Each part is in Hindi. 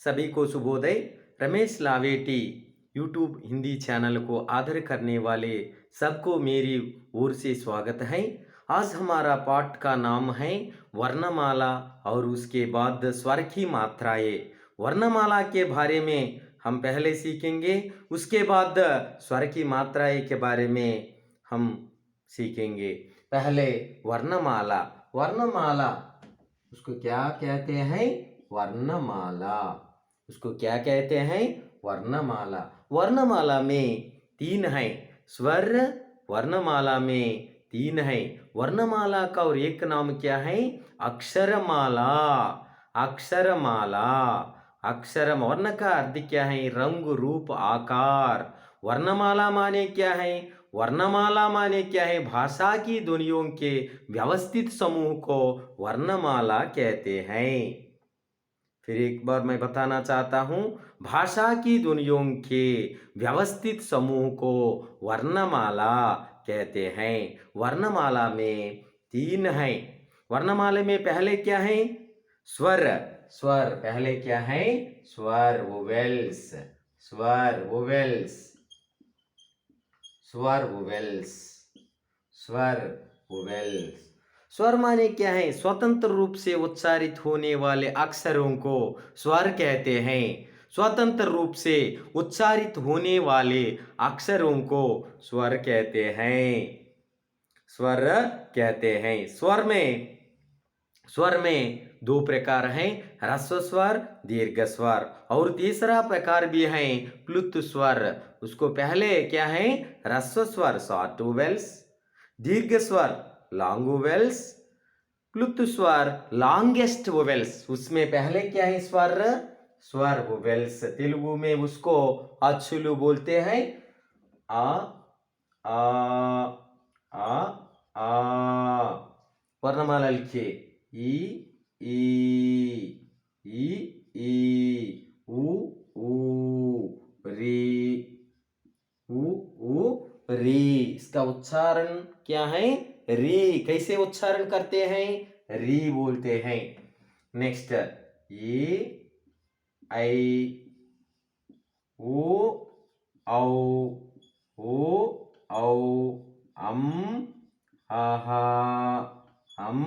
सभी को शुभोदय। रमेश लावेटी यूट्यूब हिंदी चैनल को आदर करने वाले सबको मेरी ओर से स्वागत है। आज हमारा पाठ का नाम है वर्णमाला और उसके बाद स्वर की मात्राएं। वर्णमाला के बारे में हम पहले सीखेंगे, उसके बाद स्वर की मात्राएं के बारे में हम सीखेंगे। पहले वर्णमाला। वर्णमाला उसको क्या कहते हैं? वर्णमाला। उसको क्या कहते हैं? वर्णमाला। वर्णमाला में तीन है स्वर। वर्णमाला में तीन है। वर्णमाला का और एक नाम क्या है? अक्षरमाला। अक्षरमाला। अक्षर वर्ण का अर्थ क्या है? रंग, रूप, आकार। वर्णमाला माने क्या है? वर्णमाला माने क्या है? भाषा की ध्वनियों के व्यवस्थित समूह को वर्णमाला कहते हैं। फिर एक बार मैं बताना चाहता हूँ, भाषा की ध्वनियों के व्यवस्थित समूह को वर्णमाला कहते हैं। वर्णमाला में तीन है। वर्णमाला में पहले क्या है? स्वर। स्वर पहले क्या है? स्वर, वोवेल्स। स्वर, वोवेल्स। स्वर, वोवेल्स। स्वर, वोवेल्स। स्वर माने क्या है? स्वतंत्र रूप से उच्चारित होने वाले अक्षरों को स्वर कहते हैं। स्वतंत्र रूप से उच्चारित होने वाले अक्षरों को स्वर कहते हैं। स्वर कहते हैं। स्वर में दो प्रकार हैं, ह्रस्व स्वर, दीर्घ स्वर, और तीसरा प्रकार भी है प्लुत स्वर। उसको पहले क्या है? ह्रस्व स्वर शॉर्ट वोवेल्स, दीर्घ स्वर लॉन्ग वोवेल्स, प्लुत स्वर लॉन्गेस्ट वोवेल्स। उसमें पहले क्या है? स्वर, स्वर वोवेल्स। तेलुगु में उसको अछुलु बोलते हैं। आ आ आ आ। वर्णमाला लिखिए। ई ई उ री उ री। इसका उच्चारण क्या है? री। कैसे उच्चारण करते हैं? री बोलते हैं। नेक्स्ट, ये आई ओ औ ओ औ अम आहा हम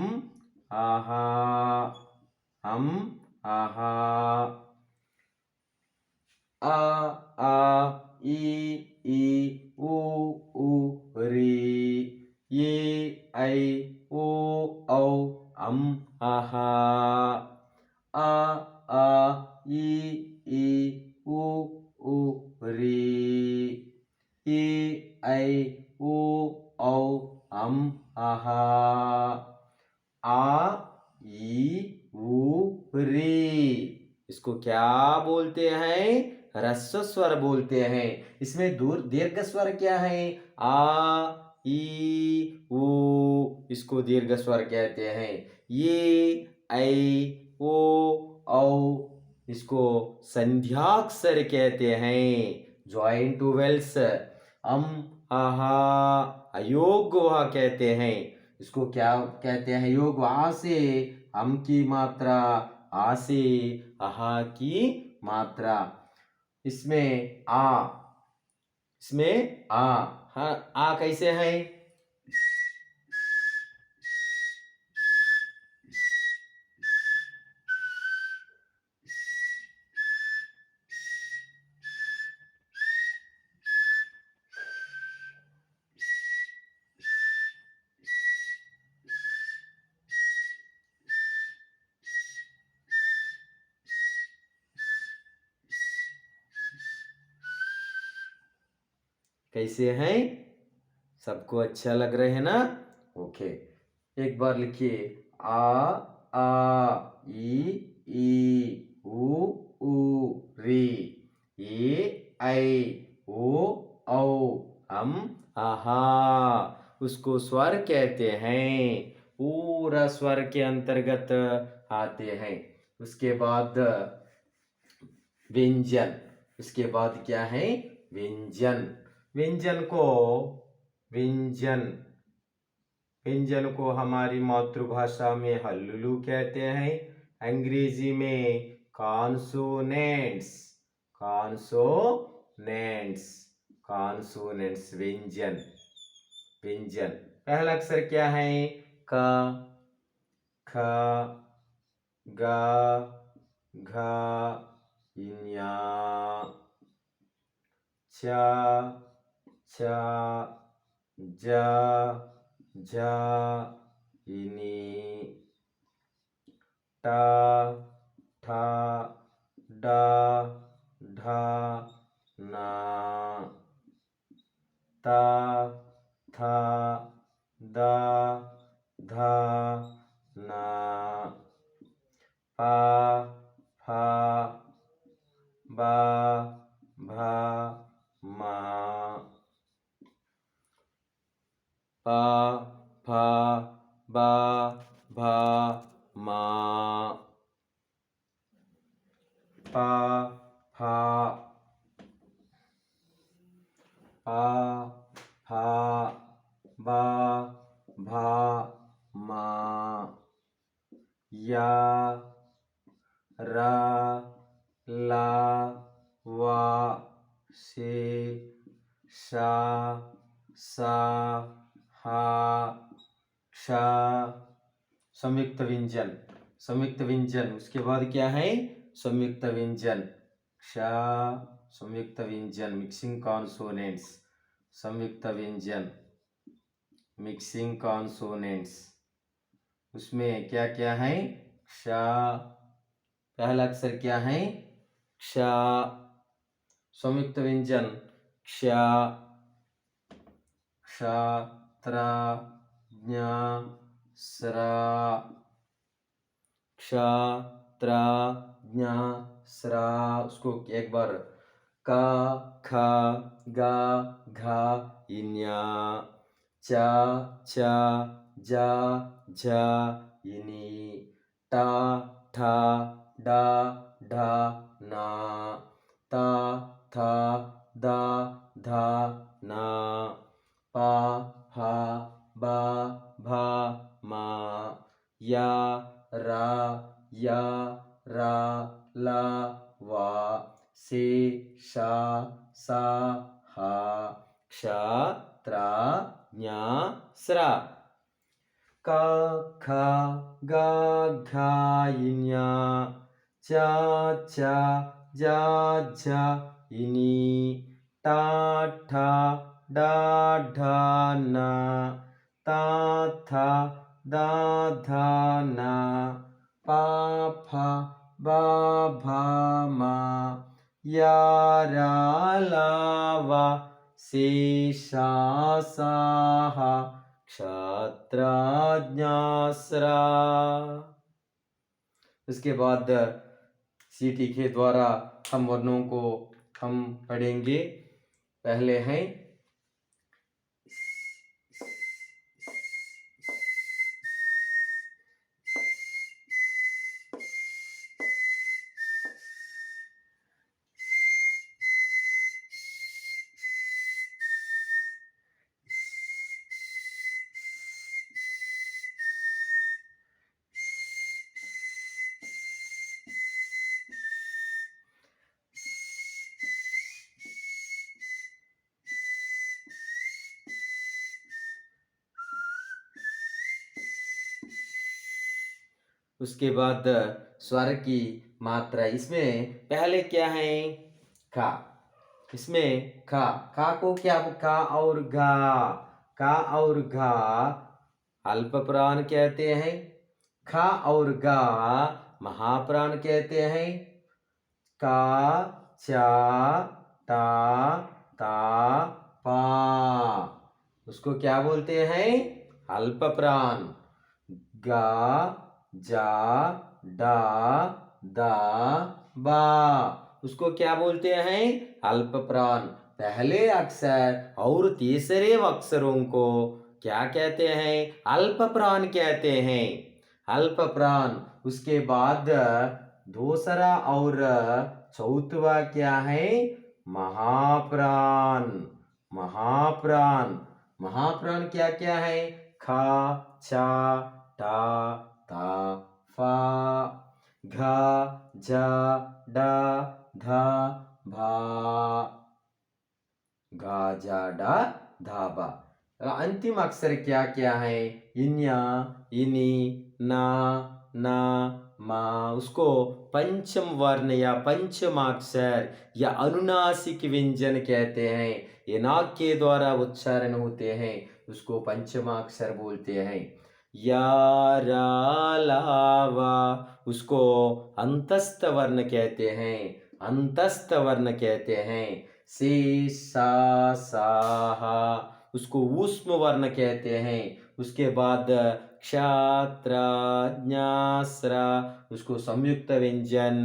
आहा हम आहा आ आ ई उ री ये ऐ ओ औ अम आहा आ आ ई उ री ये ऐ ओ औ अम आहा आ ई उ री। इसको क्या बोलते हैं? ह्रस्व स्वर बोलते हैं। इसमें दूर दीर्घ स्वर क्या है? आ ई उ। इसको दीर्घ स्वर कहते हैं। ये ऐ ओ औ इसको संध्याक्षर कहते हैं, ज्वाइंट वोवेल्स। अम आहा अयोग वह कहते हैं। इसको क्या कहते हैं? योग आ से हम की मात्रा, आ से आहा की मात्रा। इसमें आ, इसमें आ। हाँ, आ कैसे है? कैसे हैं? सबको अच्छा लग रहे हैं ना? ओके, एक बार लिखिए। आ ई उ री ये ऐ ओ औ अम आहा। उसको स्वर कहते हैं। पूरा स्वर के अंतर्गत आते हैं। उसके बाद व्यंजन। उसके बाद क्या है? व्यंजन। व्यंजन को व्यंजन व्यंजन को हमारी मातृभाषा में हल्लुलु कहते हैं, अंग्रेजी में कॉन्सोनेंट्स, कॉन्सोनेंट्स, कॉन्सोनेंट्स व्यंजन, व्यंजन। पहला अक्षर क्या है? क, ख, ग, घ, ञ, च, छ, ज, झ, इनि, ट, ठ, ड, ढ, न, त, थ, द, ध, न, प, फ, ब, भ, म, प, फ, ब, भ, म, प, फ, फ, ब, भ, म, य, र, ल, व, से, श, स, ह, क्ष। संयुक्त व्यंजन, संयुक्त व्यंजन। उसके बाद क्या है? संयुक्त व्यंजन, क्ष, संयुक्त व्यंजन, मिक्सिंग कॉन्सोनेंट्स, संयुक्त व्यंजन, मिक्सिंग कॉन्सोनेंट्स। उसमें क्या क्या है? क्ष, पहला अक्षर क्या है? क्ष, संयुक्त व्यंजन, क्ष, क्ष, त्र, ज्ञ, स्र, क्ष, त्र, ज्ञ, स्र। उसको एक बार, क, ख, ग, घ, ञ, च, छ, ज, झ, इनि, ट, ठ, ड, ढ, न, त, थ, द, ध, न, प, फ, ब, भ, म, य, र, य, र, ल, व, से, श, स, ह, क्ष, त्र, ज्ञ, स्र। क, ख, ग, घ, ञ, च, छ, ज, झ, इनि, ट, ठ, ड, ढ, न, त, थ, द, ध, न, प, फ, ब, भ, म, य, र, ल, व, से, श, स, ह, क्ष, त्र, ज्ञ, स्र। उसके बाद सीटी के द्वारा हम वर्णों को हम पढ़ेंगे। पहले हैं उसके बाद स्वर की मात्रा। इसमें पहले क्या है? खा। इसमें खा, खा को क्या? खा और घा, खा और घा अल्प प्राण कहते हैं। खा और गा महाप्राण कहते हैं। का, चा, टा, ता, पा उसको क्या बोलते हैं? अल्प प्राण। गा, जा, डा, दा, बा उसको क्या बोलते हैं? अल्प प्राण। पहले अक्षर और तीसरे अक्षरों को क्या कहते हैं? अल्प प्राण कहते हैं, अल्प प्राण। उसके बाद दूसरा और चौथवा क्या है? महाप्राण, महाप्राण। महाप्राण क्या क्या है? खा, चा, टा, ता, फा। घा झा डा धा भा, घा झा डा धाबा। अंतिम अक्षर क्या क्या है? इन्या, इनी, ना, ना, मा। उसको पंचम वर्ण या पंचमाक्षर या अनुनासिक व्यंजन कहते हैं। ये नाक के द्वारा उच्चारण होते हैं, उसको पंचमाक्षर बोलते हैं। या रा ला वा, उसको अंतस्थ वर्ण कहते हैं, अंतस्थ वर्ण कहते हैं। से सा सा हा, उसको ऊष्म वर्ण कहते हैं। उसके बाद क्षात्र ज्ञास्र, उसको संयुक्त व्यंजन,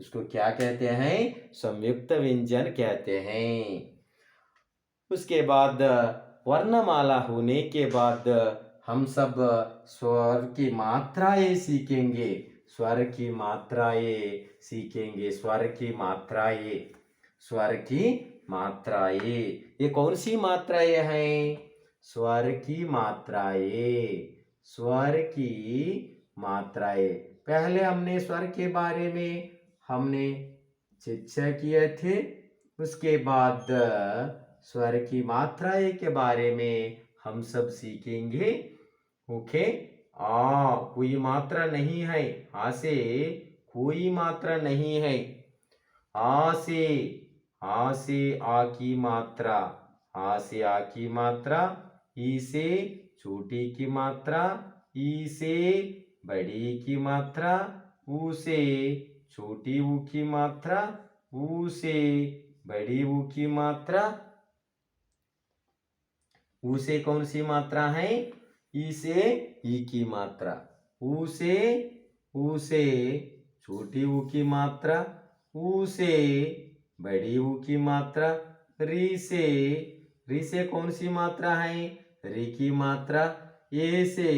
उसको क्या कहते हैं? संयुक्त व्यंजन कहते हैं। उसके बाद वर्णमाला होने के बाद हम सब स्वर की मात्राएं सीखेंगे, स्वर की मात्राएं सीखेंगे, स्वर की मात्राएं, स्वर की मात्राएं। ये कौन सी मात्राएं हैं? स्वर की मात्राएं, स्वर की मात्राएं। पहले हमने स्वर के बारे में हमने चर्चा किए थे। उसके बाद स्वर की मात्राएं के बारे में हम सब सीखेंगे। ओके। आ कोई मात्रा नहीं है, आ से कोई मात्रा नहीं है। आ से आ की मात्रा, आ से आ की मात्रा। ई से छोटी की मात्रा, ई से बड़ी की मात्रा। ऊ से छोटी ऊ की मात्रा, ऊ से बड़ी ऊ की मात्रा। ऊ से कौन सी मात्रा है? ई से ई की मात्रा। ऊ से छोटी ऊ की मात्रा, ऊ से बड़ी ऊ की मात्रा। री से कौन सी मात्रा है? री की मात्रा। ए से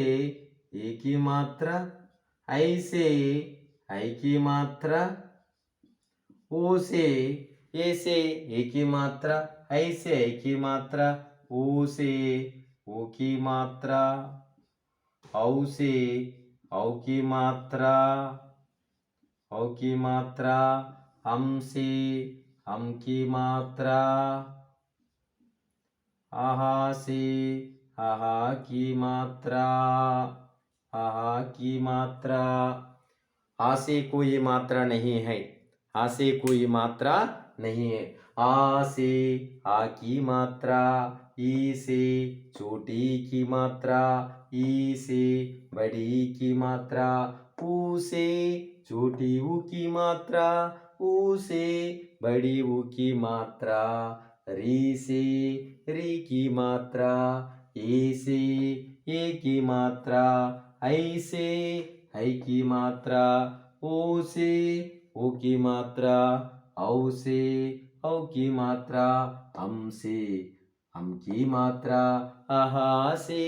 ए की मात्रा। ऐ से ऐ की मात्रा। ओ से ए की मात्रा। ऐ से ऐ की मात्रा। ओ से ओ की मात्रा। औ से औ की मात्रा, औ की मात्रा। हम से हम की मात्रा। आहा से आहा की मात्रा, आहा की मात्रा। आ से कोई मात्रा नहीं है, आ से कोई मात्रा नहीं है। आ से आ की मात्रा। ई से छोटी की मात्रा, ई से बड़ी की मात्रा। ऊ से छोटी ऊ की मात्रा, ऊ से बड़ी ऊ की मात्रा। री से री की मात्रा। ए से ए की मात्रा। ऐ से ऐ की मात्रा। ओ से ओ की मात्रा। औ से औ की मात्रा। हम से हम की मात्रा। आहा से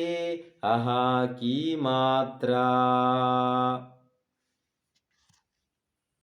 आहा की मात्रा।